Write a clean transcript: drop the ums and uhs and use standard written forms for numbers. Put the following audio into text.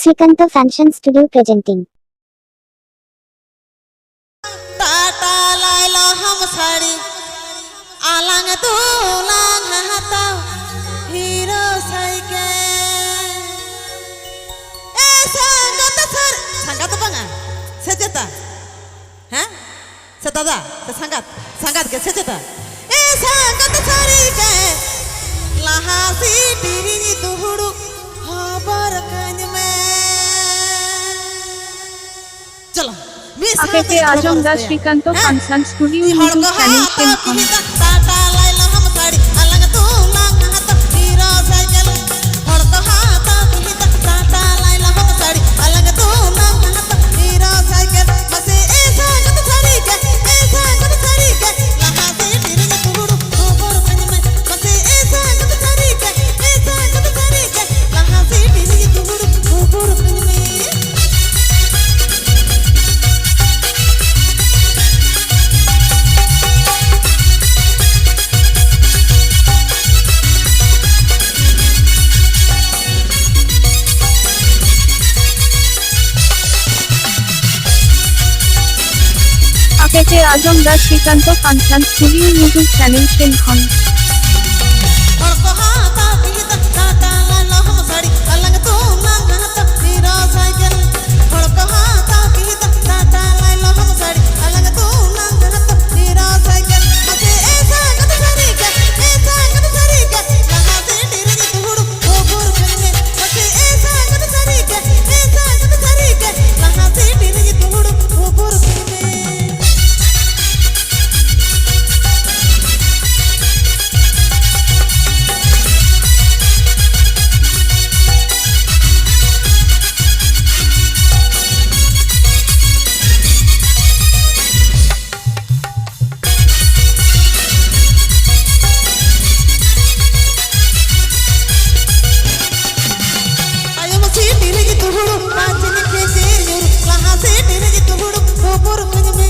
Srikanto Fashion Studio presenting. Tata Laila हम sari along तुलंग हाता hero cycle ए संगत सर संगत बंगा सेजता हैं सेदादा से संगत के सेजता ए संगत साड़ी के लहासी टीरी दुहुडु खबर कंज में चलो APK Ajamda Srikanto Fashion Studio YouTube channel Shenkhon. Tata Laila हम साड़ी अलंग तुलंग हाता हीरो साइकिल हड़को हाता पिहिता टाटा लाइला हम साड़ी अलंग तुलंग हाता हीरो साइकिल बसे ऐसा गत साड़ी के लहा से टिरन तुहुडु खबर कंज में बसे ऐसा गत साड़ी के लहा से टिरन तुहुडु खबर कंज में APK Ajamda Srikanto Fashion Studio YouTube channel Shenkhon. हड़को हाता पिहिता टाटा लाइला हम साड़ी अलंग तुलंग हाता हीरो साइकिल हड़को हाता पिहिता टाटा लाइला हम साड़ी अलंग तुलंग हाता हीरो साइकिल बसे ऐसा गत साड़ी के लहा से टिरन तुहुडु खबर कंज में बसे ऐसा गत साड़ी के लहा से टिरन तुहुडु खबर कंज में टिरगी तुहुडु पाचिन के शेर लहा से टिरगी तुहुडु खबर कंज में